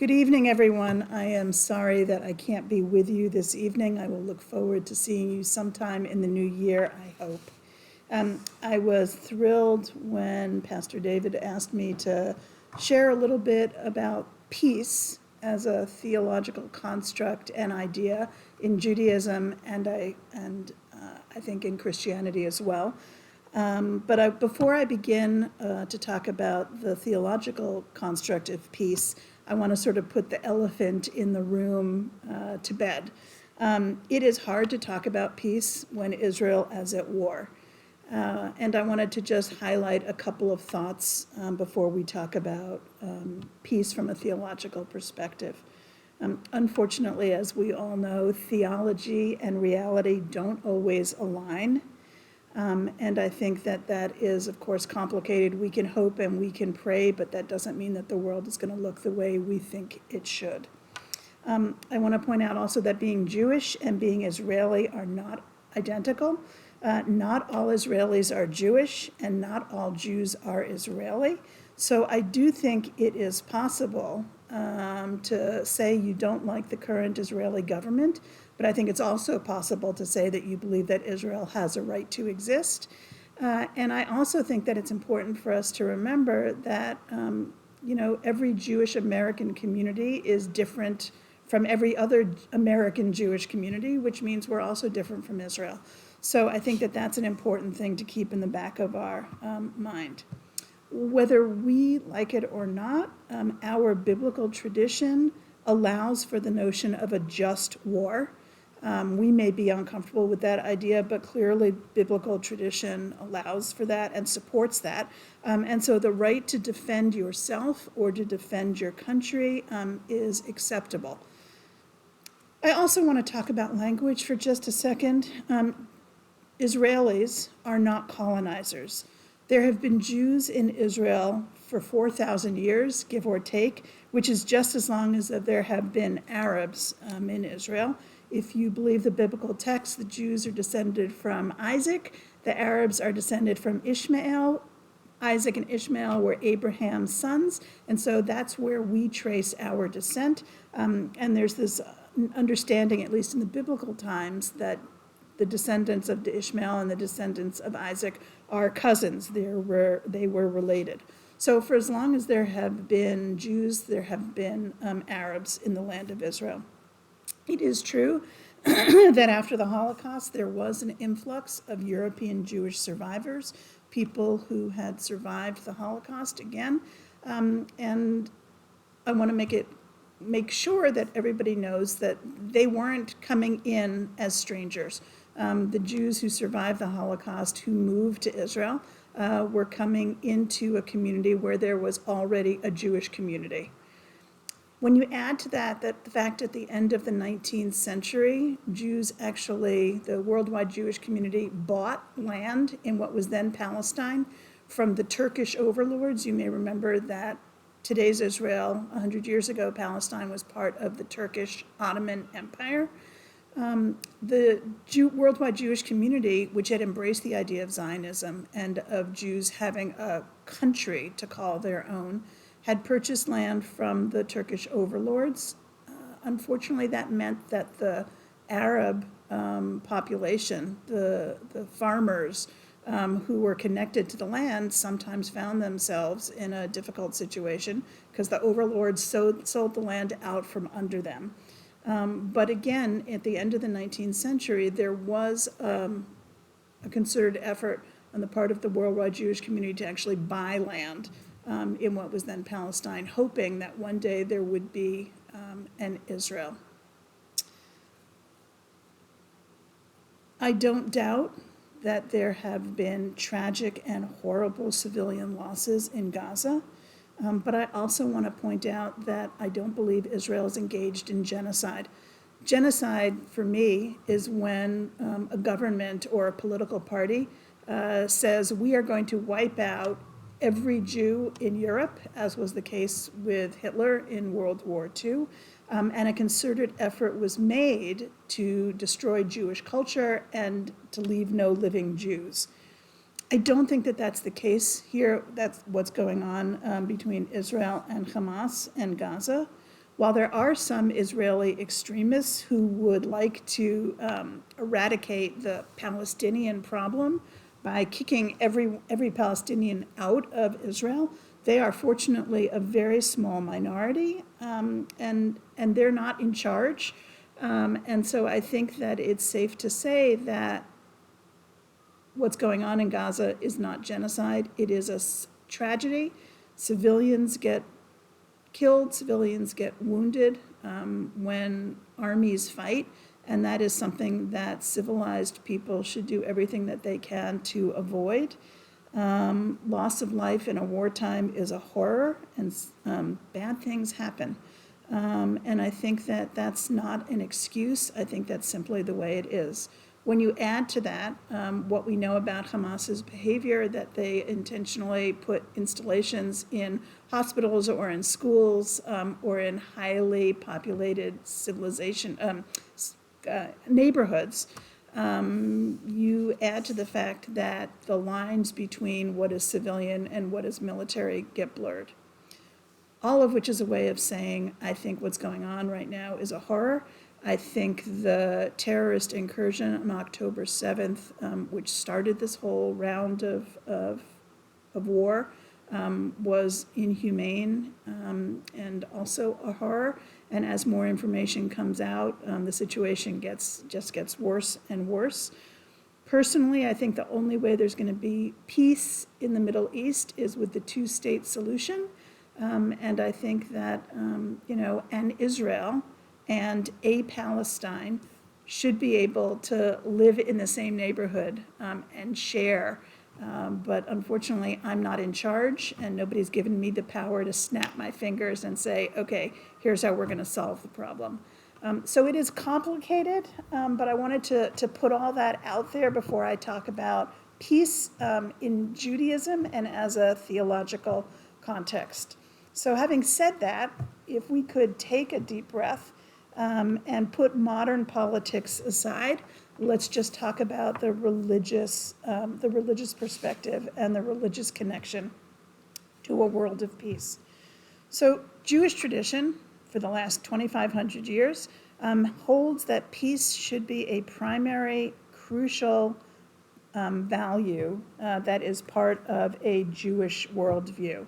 Good evening, everyone. I am sorry that I can't be with you this evening. I will look forward to seeing you sometime in the new year, I hope. I was thrilled when Pastor David asked me to share a little bit about peace as a theological construct and idea in Judaism and I think in Christianity as well. Before I begin to talk about the theological construct of peace, I want to sort of put the elephant in the room to bed. It is hard to talk about peace when Israel is at war. And I wanted to just highlight a couple of thoughts before we talk about peace from a theological perspective. Unfortunately, as we all know, theology and reality don't always align. And I think that that is, of course, complicated. We can hope and we can pray, but that doesn't mean that the world is going to look the way we think it should. I want to point out also that being Jewish and being Israeli are not identical. Not all Israelis are Jewish, and not all Jews are Israeli. So I do think it is possible to say you don't like the current Israeli government, but I think it's also possible to say that you believe that Israel has a right to exist. And I also think that it's important for us to remember that, every Jewish American community is different from every other American Jewish community, which means we're also different from Israel. So I think that that's an important thing to keep in the back of our mind. Whether we like it or not, our biblical tradition allows for the notion of a just war. We may be uncomfortable with that idea, but clearly biblical tradition allows for that and supports that. And so the right to defend yourself or to defend your country is acceptable. I also want to talk about language for just a second. Israelis are not colonizers. There have been Jews in Israel for 4,000 years, give or take, which is just as long as there have been Arabs in Israel. If you believe the biblical text, the Jews are descended from Isaac, the Arabs are descended from Ishmael. Isaac and Ishmael were Abraham's sons, and so that's where we trace our descent. And there's this understanding, at least in the biblical times, that the descendants of Ishmael and the descendants of Isaac are cousins. They were related. So for as long as there have been Jews, there have been Arabs in the land of Israel. It is true that after the Holocaust, there was an influx of European Jewish survivors, people who had survived the Holocaust again. And I want to make sure that everybody knows that they weren't coming in as strangers. The Jews who survived the Holocaust, who moved to Israel, were coming into a community where there was already a Jewish community. When you add to that the fact at the end of the 19th century, Jews actually, the worldwide Jewish community, bought land in what was then Palestine from the Turkish overlords. You may remember that today's Israel, 100 years ago, Palestine was part of the Turkish Ottoman Empire. The worldwide Jewish community, which had embraced the idea of Zionism and of Jews having a country to call their own, had purchased land from the Turkish overlords. Unfortunately, that meant that the Arab population, the farmers who were connected to the land, sometimes found themselves in a difficult situation because the overlords sold the land out from under them. But again, at the end of the 19th century, there was a concerted effort on the part of the worldwide Jewish community to actually buy land in what was then Palestine, hoping that one day there would be an Israel. I don't doubt that there have been tragic and horrible civilian losses in Gaza. But I also want to point out that I don't believe Israel is engaged in genocide. Genocide, for me, is when a government or a political party says we are going to wipe out every Jew in Europe, as was the case with Hitler in World War II, and a concerted effort was made to destroy Jewish culture and to leave no living Jews. I don't think that that's the case here. That's what's going on between Israel and Hamas and Gaza. While there are some Israeli extremists who would like to eradicate the Palestinian problem by kicking every Palestinian out of Israel, they are fortunately a very small minority, and they're not in charge. And so I think that it's safe to say that what's going on in Gaza is not genocide. It is a tragedy. Civilians get killed, civilians get wounded when armies fight, and that is something that civilized people should do everything that they can to avoid. Loss of life in a wartime is a horror, and bad things happen. And I think that that's not an excuse. I think that's simply the way it is. When you add to that what we know about Hamas's behavior, that they intentionally put installations in hospitals or in schools or in highly populated neighborhoods, you add to the fact that the lines between what is civilian and what is military get blurred. All of which is a way of saying, I think what's going on right now is a horror. I think the terrorist incursion on October 7th, which started this whole round of war, was inhumane and also a horror. And as more information comes out, the situation just gets worse and worse. Personally, I think the only way there's going to be peace in the Middle East is with the two-state solution. And I think that, an Israel and a Palestine should be able to live in the same neighborhood and share. But unfortunately, I'm not in charge, and nobody's given me the power to snap my fingers and say, okay, here's how we're going to solve the problem. So it is complicated, but I wanted to put all that out there before I talk about peace in Judaism and as a theological context. So having said that, if we could take a deep breath and put modern politics aside, let's just talk about the religious perspective and the religious connection to a world of peace. So Jewish tradition for the last 2,500 years holds that peace should be a primary, crucial value that is part of a Jewish worldview.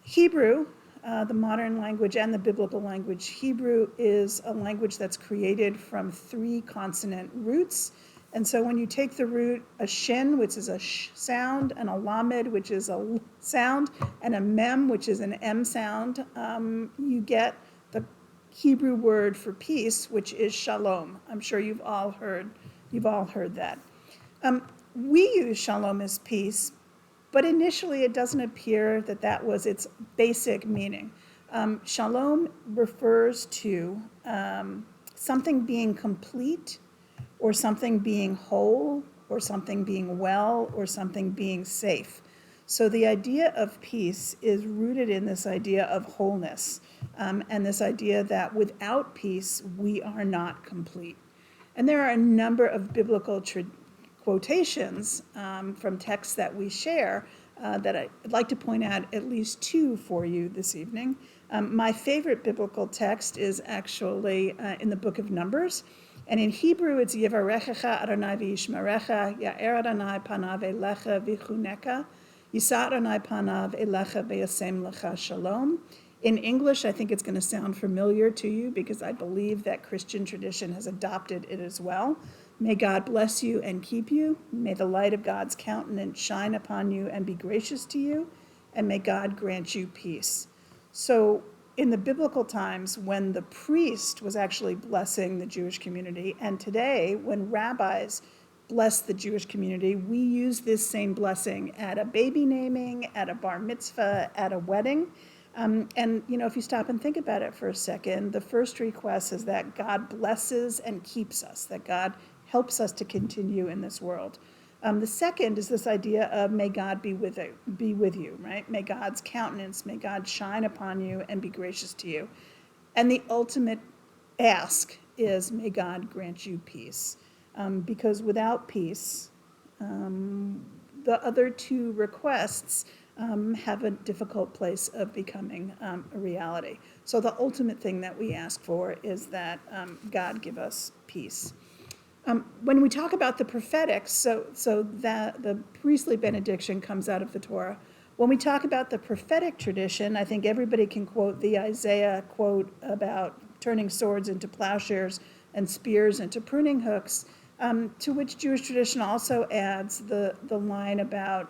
Hebrew, the modern language and the biblical language, Hebrew is a language that's created from 3 consonant roots. And so when you take the root, a shin, which is a sh sound, and a lamed, which is a l sound, and a mem, which is an m sound, you get the Hebrew word for peace, which is shalom. I'm sure you've all heard that. We use shalom as peace, but initially it doesn't appear that that was its basic meaning. Shalom refers to something being complete, or something being whole, or something being well, or something being safe. So the idea of peace is rooted in this idea of wholeness, and this idea that without peace, we are not complete. And there are a number of biblical quotations from texts that we share that I'd like to point out at least 2 for you this evening. My favorite biblical text is actually in the book of Numbers. And in Hebrew, it's Yivarechecha Adonai v'yishmerecha, Ya'er Adonai panav elecha v'chuneka, Yisa Adonai panav elecha v'yasem lecha shalom. In English, I think it's going to sound familiar to you because I believe that Christian tradition has adopted it as well. May God bless you and keep you. May the light of God's countenance shine upon you and be gracious to you. And may God grant you peace. So in the biblical times, when the priest was actually blessing the Jewish community, and today, when rabbis bless the Jewish community, we use this same blessing at a baby naming, at a bar mitzvah, at a wedding. And, if you stop and think about it for a second, the first request is that God blesses and keeps us, that God helps us to continue in this world. The second is this idea of may God be with you, right? May God's countenance, may God shine upon you and be gracious to you. And the ultimate ask is may God grant you peace. Because without peace, the other 2 requests have a difficult place of becoming a reality. So the ultimate thing that we ask for is that God give us peace. When we talk about the prophetic, so that the priestly benediction comes out of the Torah. When we talk about the prophetic tradition, I think everybody can quote the Isaiah quote about turning swords into plowshares and spears into pruning hooks, to which Jewish tradition also adds the line about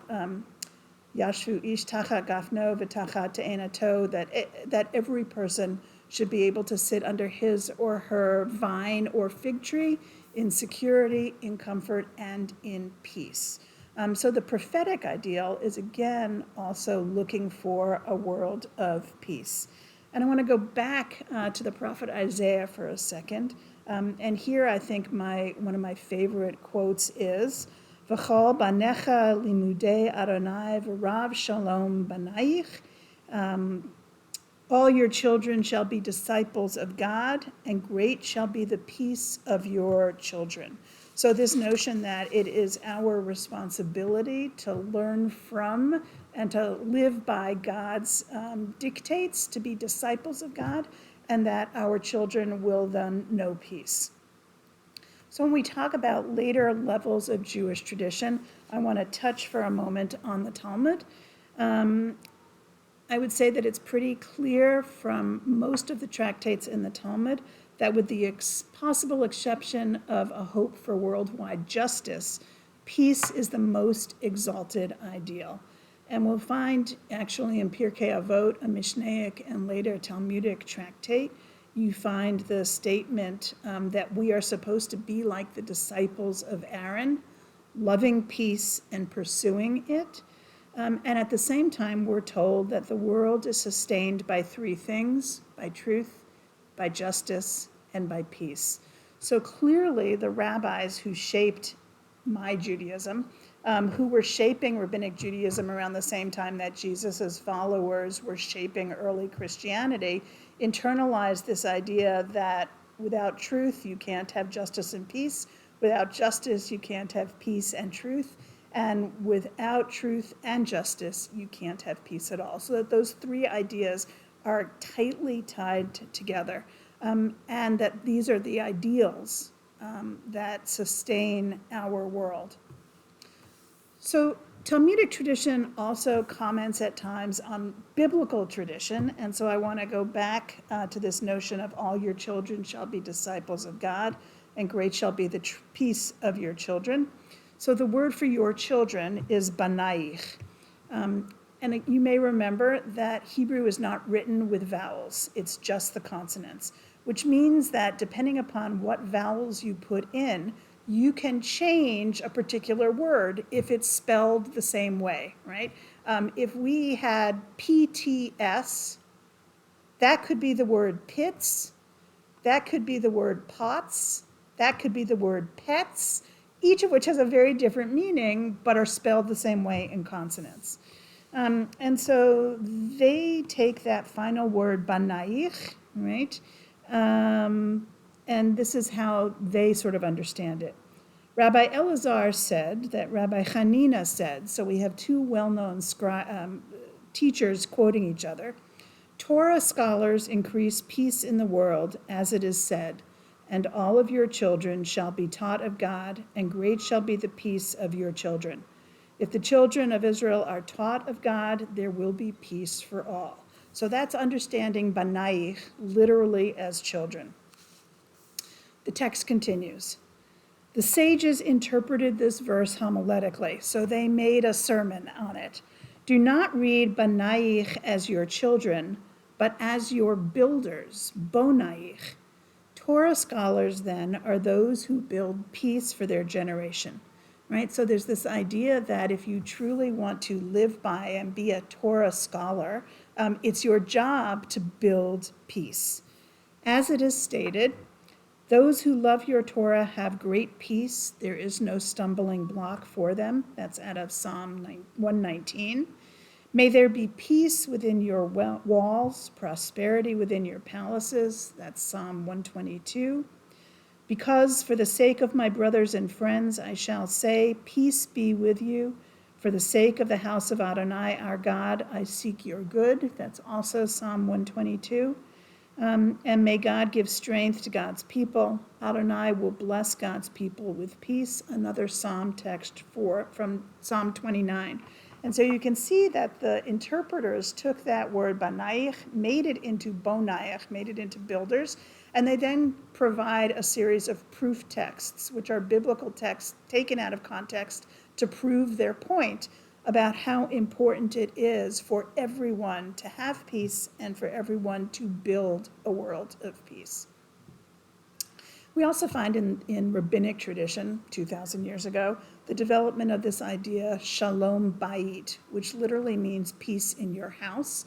Yashvu ish tachat gafno v'tachat te'enato, that every person should be able to sit under his or her vine or fig tree in security, in comfort, and in peace. So the prophetic ideal is, again, also looking for a world of peace. And I want to go back to the prophet Isaiah for a second. And here I think one of my favorite quotes is, V'chol banecha limudei Adonai v'rav shalom banaich. All your children shall be disciples of God, and great shall be the peace of your children. So this notion that it is our responsibility to learn from and to live by God's dictates, to be disciples of God, and that our children will then know peace. So when we talk about later levels of Jewish tradition, I want to touch for a moment on the Talmud. I would say that it's pretty clear from most of the tractates in the Talmud that, with the possible exception of a hope for worldwide justice, peace is the most exalted ideal. And we'll find actually in Pirkei Avot, a Mishnaic and later Talmudic tractate, you find the statement that we are supposed to be like the disciples of Aaron, loving peace and pursuing it. And at the same time, we're told that the world is sustained by three things: by truth, by justice, and by peace. So clearly, the rabbis who shaped my Judaism, who were shaping Rabbinic Judaism around the same time that Jesus's followers were shaping early Christianity, internalized this idea that without truth, you can't have justice and peace. Without justice, you can't have peace and truth. And without truth and justice, you can't have peace at all. So that those three ideas are tightly tied together, and that these are the ideals that sustain our world. So Talmudic tradition also comments at times on biblical tradition, and so I want to go back to this notion of all your children shall be disciples of God, and great shall be the peace of your children. So the word for your children is banaich. And you may remember that Hebrew is not written with vowels. It's just the consonants, which means that depending upon what vowels you put in, you can change a particular word if it's spelled the same way, right? If we had PTS, that could be the word pits, that could be the word pots, that could be the word pets, each of which has a very different meaning, but are spelled the same way in consonants. And so they take that final word, banaich, right? And this is how they sort of understand it. Rabbi Elazar said that Rabbi Hanina said, so we have two well-known teachers quoting each other, Torah scholars increase peace in the world, as it is said, and all of your children shall be taught of God, and great shall be the peace of your children. If the children of Israel are taught of God, there will be peace for all. So that's understanding banaich literally as children. The text continues. The sages interpreted this verse homiletically, so they made a sermon on it. Do not read banaich as your children, but as your builders, bonaich. Torah scholars, then, are those who build peace for their generation, right? So there's this idea that if you truly want to live by and be a Torah scholar, it's your job to build peace. As it is stated, those who love your Torah have great peace. There is no stumbling block for them. That's out of Psalm 119. May there be peace within your walls, prosperity within your palaces. That's Psalm 122. Because for the sake of my brothers and friends, I shall say, peace be with you. For the sake of the house of Adonai, our God, I seek your good. That's also Psalm 122. And may God give strength to God's people. Adonai will bless God's people with peace. Another psalm text from Psalm 29. And so you can see that the interpreters took that word banayich, made it into bonayich, made it into builders, and they then provide a series of proof texts, which are biblical texts taken out of context to prove their point about how important it is for everyone to have peace and for everyone to build a world of peace. We also find in rabbinic tradition, 2,000 years ago, the development of this idea, shalom bayit, which literally means peace in your house.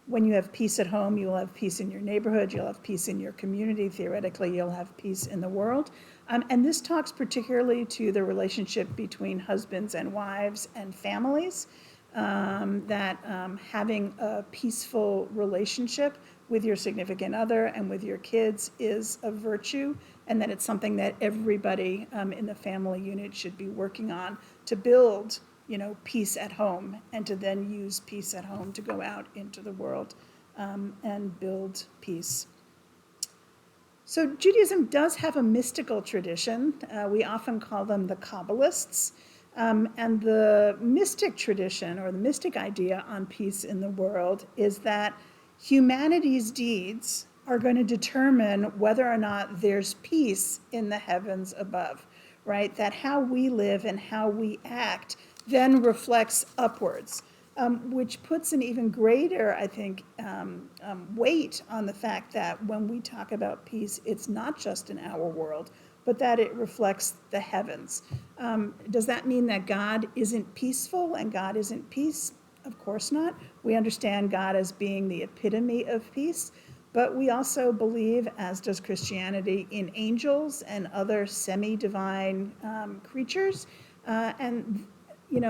When you have peace at home, you'll have peace in your neighborhood, you'll have peace in your community, theoretically you'll have peace in the world. And this talks particularly to the relationship between husbands and wives and families, that having a peaceful relationship with your significant other and with your kids is a virtue, and that it's something that everybody in the family unit should be working on to build, peace at home, and to then use peace at home to go out into the world and build peace. So Judaism does have a mystical tradition. We often call them the Kabbalists. And the mystic tradition, or the mystic idea on peace in the world, is that humanity's deeds are going to determine whether or not there's peace in the heavens above, right? That how we live and how we act then reflects upwards, which puts an even greater, I think, weight on the fact that when we talk about peace, it's not just in our world, but that it reflects the heavens. Does that mean that God isn't peaceful and God isn't peace? Of course not. We understand God as being the epitome of peace, but we also believe, as does Christianity, in angels and other semi-divine creatures, and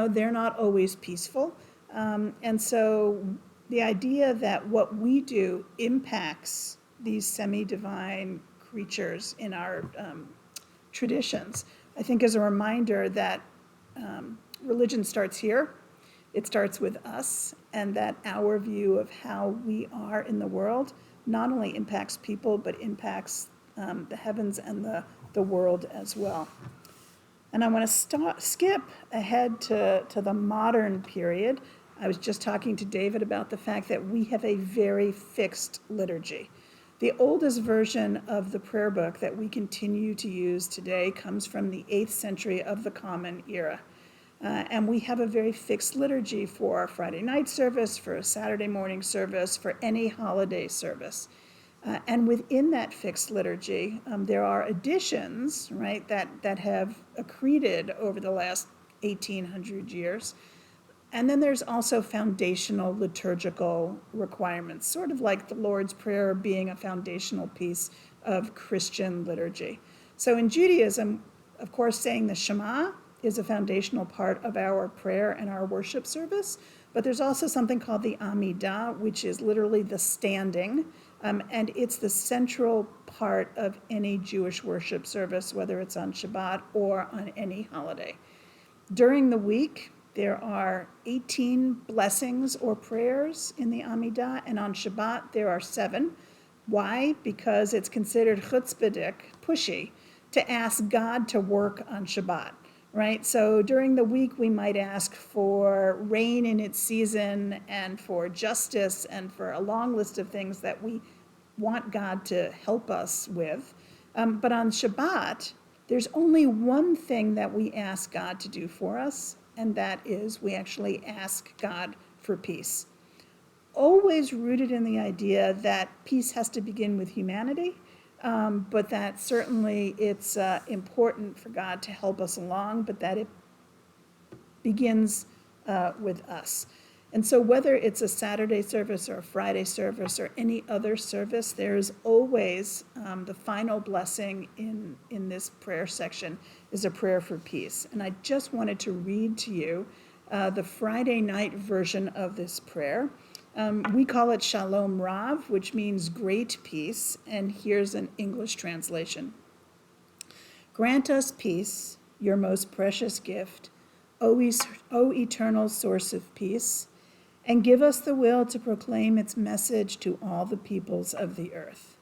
they're not always peaceful. And so the idea that what we do impacts these semi-divine creatures in our traditions, I think, is a reminder that religion starts here. It starts with us, and that our view of how we are in the world not only impacts people, but impacts the heavens and the world as well. And I want to skip ahead to the modern period. I was just talking to David about the fact that we have a very fixed liturgy. The oldest version of the prayer book that we continue to use today comes from the 8th century of the Common Era. And we have a very fixed liturgy for a Friday night service, for a Saturday morning service, for any holiday service. And within that fixed liturgy, there are additions, right, that have accreted over the last 1,800 years. And then there's also foundational liturgical requirements, sort of like the Lord's Prayer being a foundational piece of Christian liturgy. So in Judaism, of course, saying the Shema is a foundational part of our prayer and our worship service, but there's also something called the Amidah, which is literally the standing, and it's the central part of any Jewish worship service, whether it's on Shabbat or on any holiday. During the week, there are 18 blessings or prayers in the Amidah, and on Shabbat there are 7. Why? Because it's considered chutzpahdik, pushy, to ask God to work on Shabbat, right? So during the week we might ask for rain in its season and for justice and for a long list of things that we want God to help us with. But on Shabbat, there's only one thing that we ask God to do for us, and that is we actually ask God for peace. Always rooted in the idea that peace has to begin with humanity, but that certainly it's important for God to help us along, but that it begins with us. And so whether it's a Saturday service or a Friday service or any other service, there's always the final blessing in this prayer section is a prayer for peace. And I just wanted to read to you the Friday night version of this prayer. We call it Shalom Rav, which means great peace, and here's an English translation. Grant us peace, your most precious gift, O eternal source of peace, and give us the will to proclaim its message to all the peoples of the earth.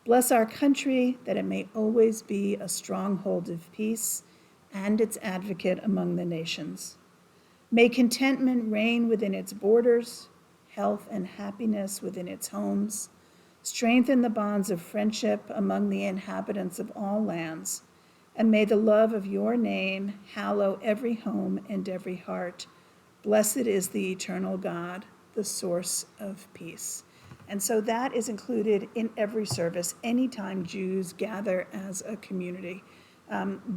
Bless our country, that it may always be a stronghold of peace and its advocate among the nations. May contentment reign within its borders, health and happiness within its homes. Strengthen the bonds of friendship among the inhabitants of all lands, and may the love of your name hallow every home and every heart. Blessed is the eternal God, the source of peace. And so that is included in every service. Anytime Jews gather as a community,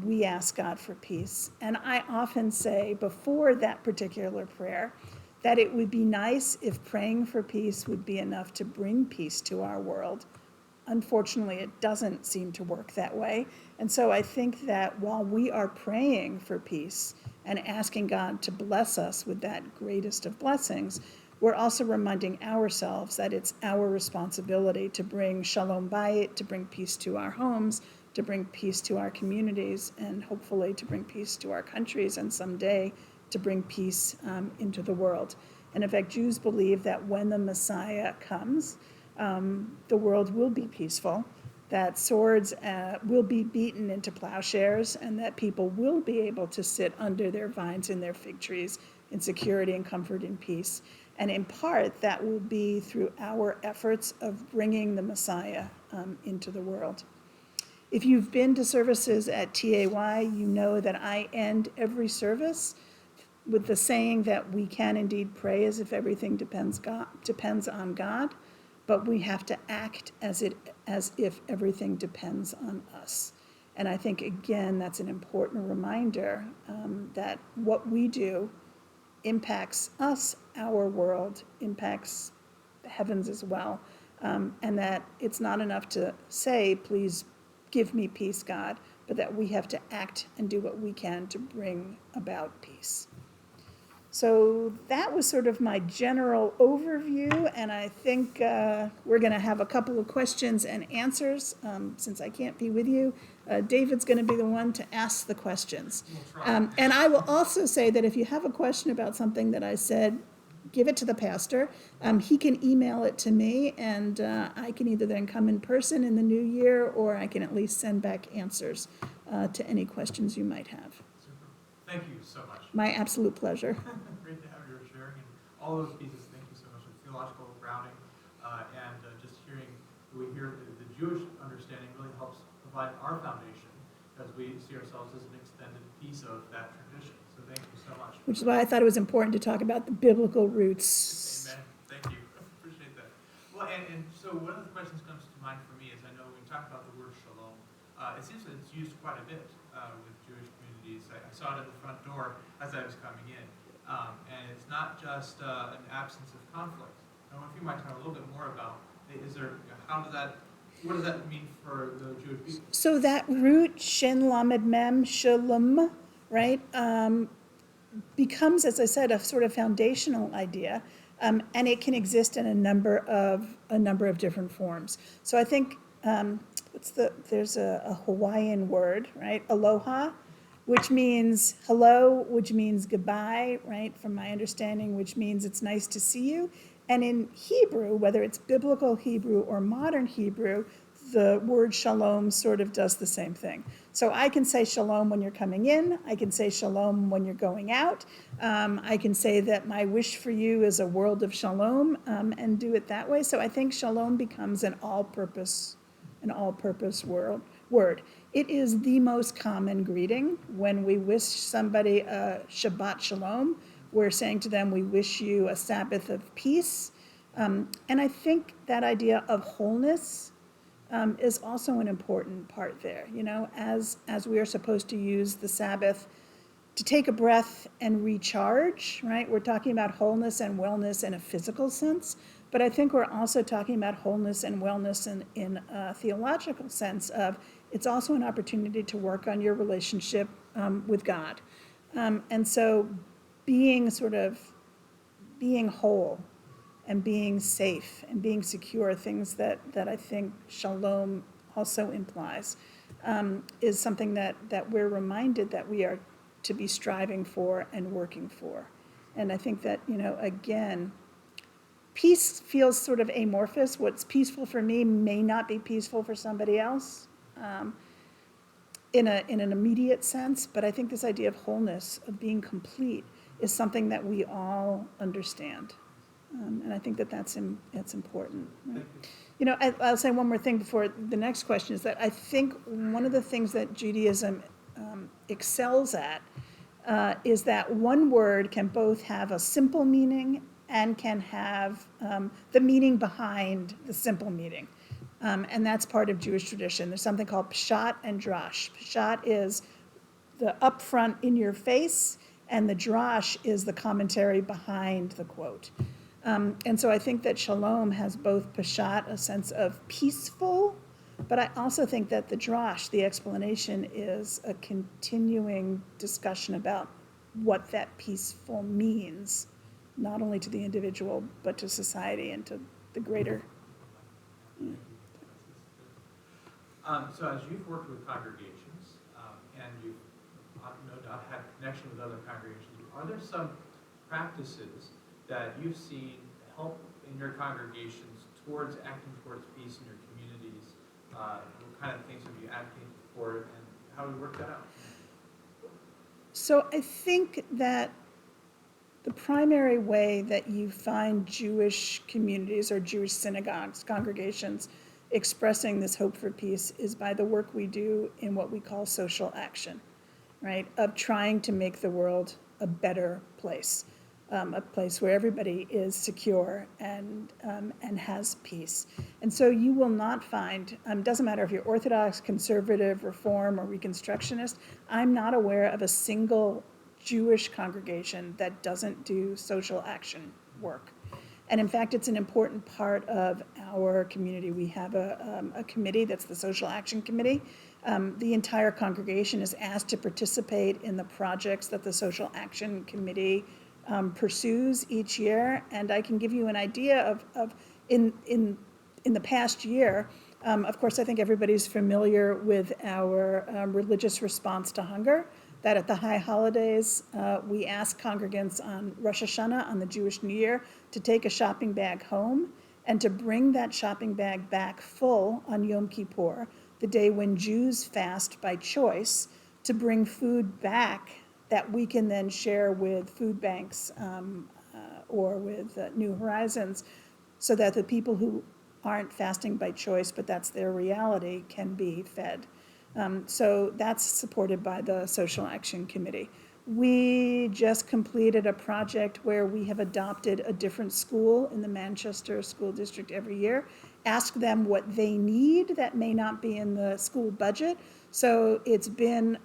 we ask God for peace. And I often say before that particular prayer that it would be nice if praying for peace would be enough to bring peace to our world. Unfortunately, it doesn't seem to work that way. And so I think that while we are praying for peace and asking God to bless us with that greatest of blessings, we're also reminding ourselves that it's our responsibility to bring shalom bayit, to bring peace to our homes, to bring peace to our communities, and hopefully to bring peace to our countries, and someday to bring peace into the world. And in fact, Jews believe that when the Messiah comes, the world will be peaceful, that swords will be beaten into plowshares, and that people will be able to sit under their vines and their fig trees in security and comfort and peace. And in part, that will be through our efforts of bringing the Messiah into the world. If you've been to services at TAY, you know that I end every service with the saying that we can indeed pray as if everything depends on God, but we have to act as if everything depends on us. And I think, again, that's an important reminder that what we do impacts us, our world, impacts the heavens as well, and that it's not enough to say, please give me peace, God, but that we have to act and do what we can to bring about peace. So that was sort of my general overview, and I think we're going to have a couple of questions and answers. Since I can't be with you, David's going to be the one to ask the questions. And I will also say that if you have a question about something that I said, give it to the pastor. He can email it to me, and I can either then come in person in the new year, or I can at least send back answers to any questions you might have. Thank you so much. My absolute pleasure. Great to have your sharing and all those pieces. Thank you so much for the theological grounding and just hearing. We hear the Jewish understanding really helps provide our foundation as we see ourselves as an extended piece of that tradition. So thank you so much. Which is why I thought it was important to talk about the biblical roots. Amen. Thank you. Appreciate that. Well, and so one of the questions comes to mind for me is I know when we talk about the word shalom, it seems that it's used quite a bit with Jewish communities. I saw it at the front door as I was coming in. And it's not just an absence of conflict. I don't know if you might talk a little bit more about, what does that mean for the Jewish people? So that root, shin lamed mem, shalom, right, becomes, as I said, a sort of foundational idea, and it can exist in a number of different forms. So I think there's a Hawaiian word, right, aloha, which means hello, which means goodbye, right, from my understanding, which means it's nice to see you. And in Hebrew, whether it's biblical Hebrew or modern Hebrew, the word shalom sort of does the same thing. So I can say shalom when you're coming in. I can say shalom when you're going out. I can say that my wish for you is a world of shalom, and do it that way. So I think shalom becomes an all-purpose word. It is the most common greeting. When we wish somebody a Shabbat Shalom, we're saying to them, we wish you a Sabbath of peace. And I think that idea of wholeness is also an important part there. You know, as we are supposed to use the Sabbath to take a breath and recharge, right? We're talking about wholeness and wellness in a physical sense, but I think we're also talking about wholeness and wellness in a theological sense of it's also an opportunity to work on your relationship with God. And so being whole and being safe and being secure, things that I think shalom also implies, is something that we're reminded that we are to be striving for and working for. And I think that, again, peace feels sort of amorphous. What's peaceful for me may not be peaceful for somebody else in an immediate sense, but I think this idea of wholeness, of being complete, is something that we all understand. And I think that that's important. Right? I'll say one more thing before the next question, is that I think one of the things that Judaism excels at is that one word can both have a simple meaning and can have the meaning behind the simple meaning. And that's part of Jewish tradition. There's something called pshat and drash. Pshat is the upfront, in your face, and the drash is the commentary behind the quote. And so I think that shalom has both pshat, a sense of peaceful, but I also think that the drash, the explanation, is a continuing discussion about what that peaceful means, not only to the individual, but to society and to the greater. So as you've worked with congregations, and you've no doubt had connection with other congregations, are there some practices that you've seen help in your congregations towards acting towards peace in your communities? What kind of things have you advocated for, and how do we work that out? So I think that the primary way that you find Jewish communities or Jewish synagogues, congregations, expressing this hope for peace is by the work we do in what we call social action, right? Of trying to make the world a better place, a place where everybody is secure and has peace. And so you will not find, doesn't matter if you're Orthodox, Conservative, Reform, or Reconstructionist, I'm not aware of a single Jewish congregation that doesn't do social action work. And in fact, it's an important part of our community. We have a committee that's the Social Action Committee. The entire congregation is asked to participate in the projects that the Social Action Committee pursues each year. And I can give you an idea of in the past year, of course, I think everybody's familiar with our religious response to hunger, that at the high holidays, we ask congregants on Rosh Hashanah, on the Jewish New Year, to take a shopping bag home and to bring that shopping bag back full on Yom Kippur, the day when Jews fast by choice, to bring food back that we can then share with food banks or with New Horizons, so that the people who aren't fasting by choice, but that's their reality, can be fed. So that's supported by the Social Action Committee. We just completed a project where we have adopted a different school in the Manchester School District every year, ask them what they need that may not be in the school budget. So it's been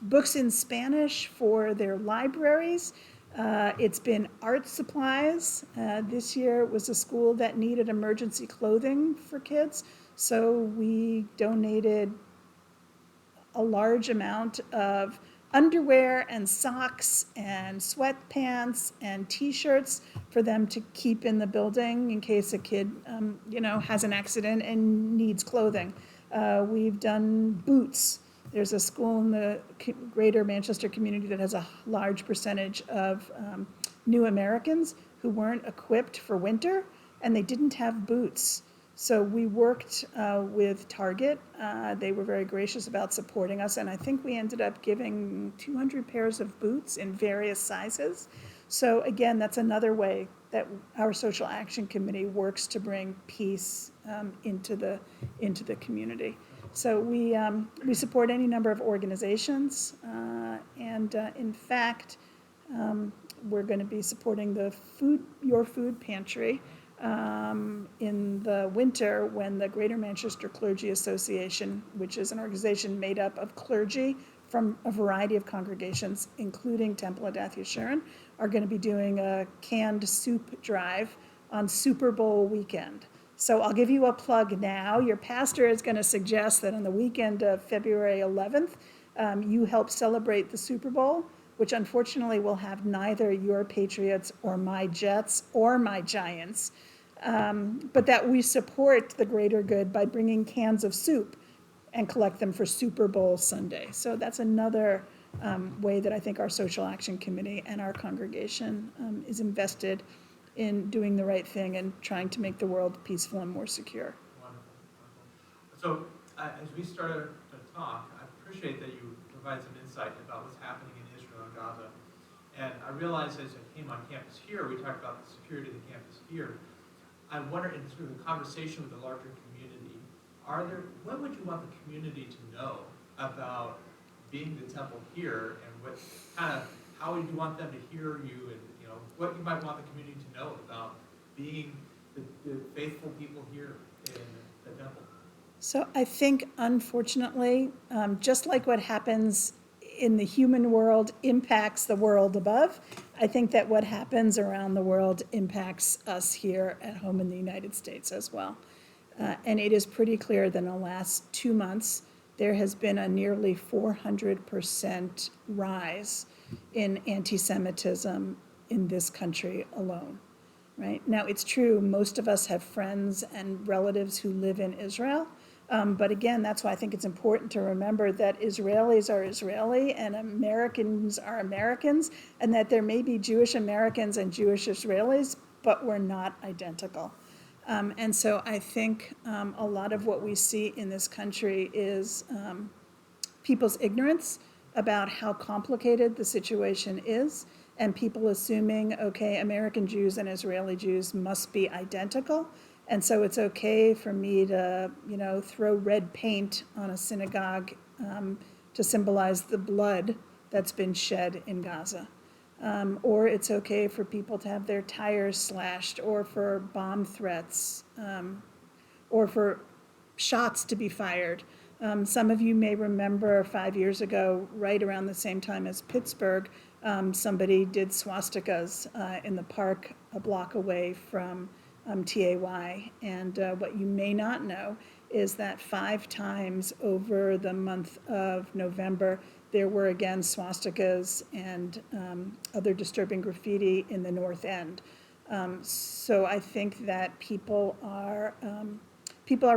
books in Spanish for their libraries. It's been art supplies. This year it was a school that needed emergency clothing for kids. So we donated a large amount of underwear and socks and sweatpants and T-shirts for them to keep in the building in case a kid, has an accident and needs clothing. We've done boots. There's a school in the greater Manchester community that has a large percentage of new Americans who weren't equipped for winter, and they didn't have boots. So we worked with Target. They were very gracious about supporting us, and I think we ended up giving 200 pairs of boots in various sizes. So again, that's another way that our Social Action Committee works to bring peace into the community. So we support any number of organizations, and in fact, we're going to be supporting the Your Food Pantry in the winter, when the Greater Manchester Clergy Association, which is an organization made up of clergy from a variety of congregations, including Temple Adath Yeshurun, are going to be doing a canned soup drive on Super Bowl weekend. So I'll give you a plug now. Your pastor is going to suggest that on the weekend of February 11th, you help celebrate the Super Bowl, which unfortunately will have neither your Patriots or my Jets or my Giants, but that we support the greater good by bringing cans of soup and collect them for Super Bowl Sunday. So that's another way that I think our social action committee and our congregation is invested in doing the right thing and trying to make the world peaceful and more secure. Wonderful, wonderful. So as we started to talk, I appreciate that you provide some insight about what's happening in Israel and Gaza. And I realized as I came on campus here, we talked about the security of the campus here. I wonder, in sort of a conversation with the larger community, what would you want the community to know about being the temple here, and how would you want them to hear you, and what you might want the community to know about being the faithful people here in the temple? So I think, unfortunately, just like what happens in the human world impacts the world above, I think that what happens around the world impacts us here at home in the United States as well. And it is pretty clear that in the last 2 months, there has been a nearly 400% rise in anti-Semitism in this country alone, right? Now, it's true, most of us have friends and relatives who live in Israel. But again, that's why I think it's important to remember that Israelis are Israeli and Americans are Americans, and that there may be Jewish Americans and Jewish Israelis, but we're not identical. And so I think a lot of what we see in this country is people's ignorance about how complicated the situation is, and people assuming, okay, American Jews and Israeli Jews must be identical. And so it's okay for me to, throw red paint on a synagogue to symbolize the blood that's been shed in Gaza. Or it's okay for people to have their tires slashed, or for bomb threats, or for shots to be fired. Some of you may remember 5 years ago, right around the same time as Pittsburgh, somebody did swastikas in the park a block away from TAY. And what you may not know is that 5 times over the month of November, there were again swastikas and other disturbing graffiti in the North End. So I think that people are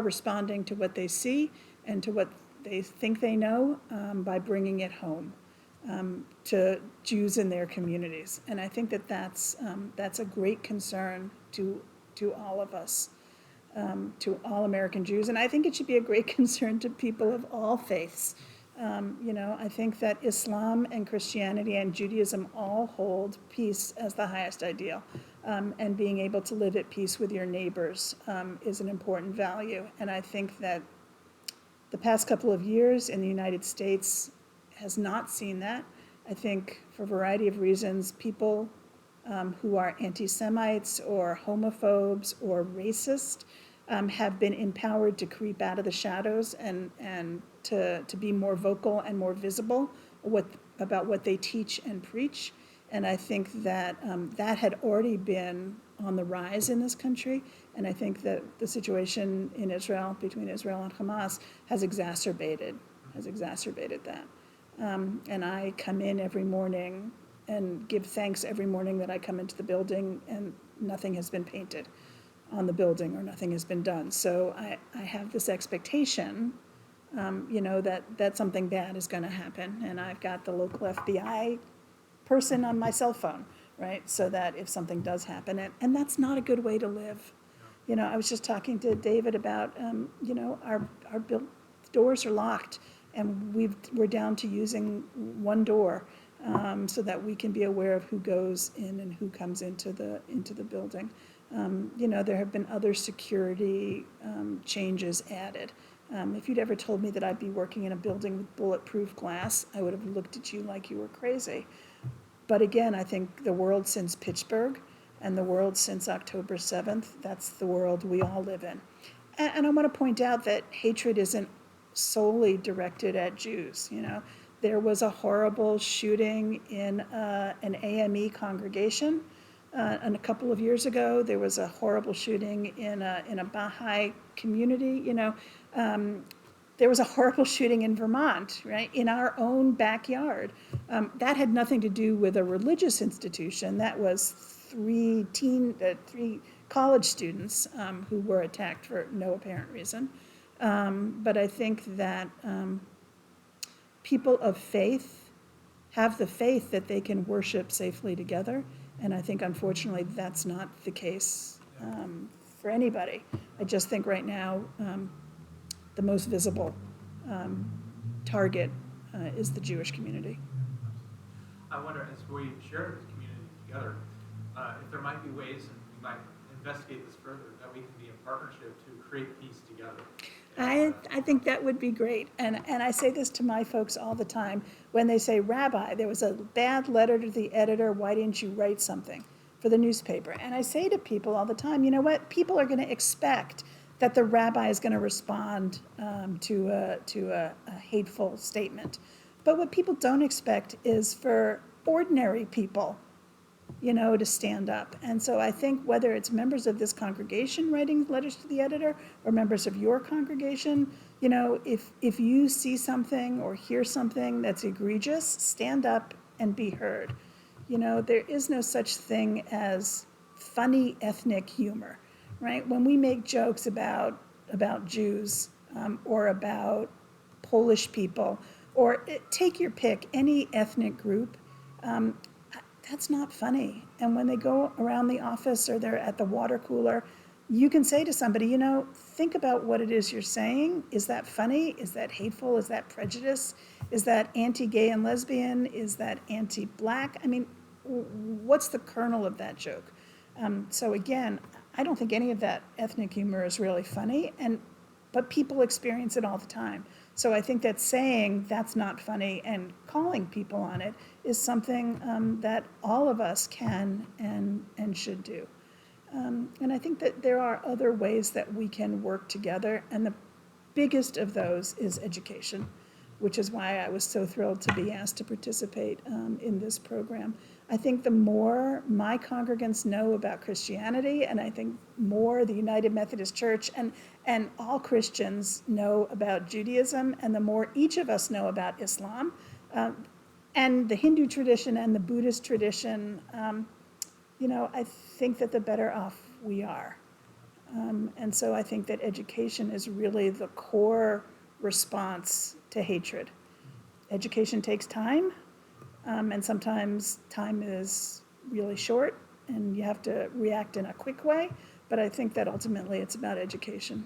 responding to what they see and to what they think they know by bringing it home to Jews in their communities. And I think that that's a great concern to all of us, to all American Jews. And I think it should be a great concern to people of all faiths. I think that Islam and Christianity and Judaism all hold peace as the highest ideal. And being able to live at peace with your neighbors is an important value. And I think that the past couple of years in the United States has not seen that. I think for a variety of reasons, people who are anti-Semites or homophobes or racist have been empowered to creep out of the shadows and to be more vocal and more visible about what they teach and preach. And I think that that had already been on the rise in this country. And I think that the situation in Israel, between Israel and Hamas, has exacerbated that. And I come in every morning and give thanks every morning that I come into the building and nothing has been painted on the building or nothing has been done. So I have this expectation, that something bad is going to happen. And I've got the local FBI person on my cell phone, right? So that if something does happen, and that's not a good way to live. I was just talking to David about, our doors are locked and we're down to using one door so that we can be aware of who goes in and who comes into the building. There have been other security changes added. If you'd ever told me that I'd be working in a building with bulletproof glass, I would have looked at you like you were crazy. But again, I think the world since Pittsburgh and the world since October 7th, that's the world we all live in. And I want to point out that hatred isn't solely directed at Jews. There was a horrible shooting in an AME congregation. And a couple of years ago, there was a horrible shooting in a Baha'i community. There was a horrible shooting in Vermont, right, in our own backyard. That had nothing to do with a religious institution. That was three college students who were attacked for no apparent reason. But I think that people of faith have the faith that they can worship safely together. And I think unfortunately that's not the case for anybody. I just think right now the most visible target is the Jewish community. I wonder, as we share this community together, if there might be ways, and we might investigate this further, that we can be in partnership to create peace together. I think that would be great. And I say this to my folks all the time when they say, Rabbi, there was a bad letter to the editor, why didn't you write something for the newspaper? And I say to people all the time, you know what, people are going to expect that the rabbi is going to respond to a hateful statement. But what people don't expect is for ordinary people, you know, to stand up. And so I think whether it's members of this congregation writing letters to the editor or members of your congregation, you know, if you see something or hear something that's egregious, stand up and be heard. You know, there is no such thing as funny ethnic humor, right? When we make jokes about Jews or about Polish people, or take your pick, any ethnic group, that's not funny. And when they go around the office or they're at the water cooler, you can say to somebody, you know, think about what it is you're saying. Is that funny? Is that hateful? Is that prejudice? Is that anti-gay and lesbian? Is that anti-black? I mean, what's the kernel of that joke? So again, I don't think any of that ethnic humor is really funny, but people experience it all the time. So I think that saying that's not funny and calling people on it is something that all of us can and should do. And I think that there are other ways that we can work together, and the biggest of those is education, which is why I was so thrilled to be asked to participate in this program. I think the more my congregants know about Christianity, and I think more the United Methodist Church and all Christians know about Judaism, and the more each of us know about Islam, and the Hindu tradition and the Buddhist tradition, you know, I think that the better off we are. And so I think that education is really the core response to hatred. Education takes time, and sometimes time is really short, and you have to react in a quick way, but I think that ultimately it's about education.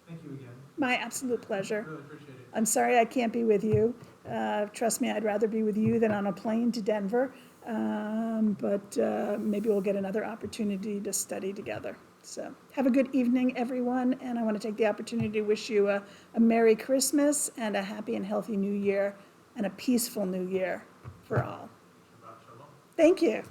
Thank you again. My absolute pleasure. Really appreciate it. I'm sorry I can't be with you. Trust me, I'd rather be with you than on a plane to Denver, but maybe we'll get another opportunity to study together. So have a good evening, everyone, and I want to take the opportunity to wish you a Merry Christmas and a happy and healthy New Year and a peaceful New Year for all. Shabbat shalom. Thank you.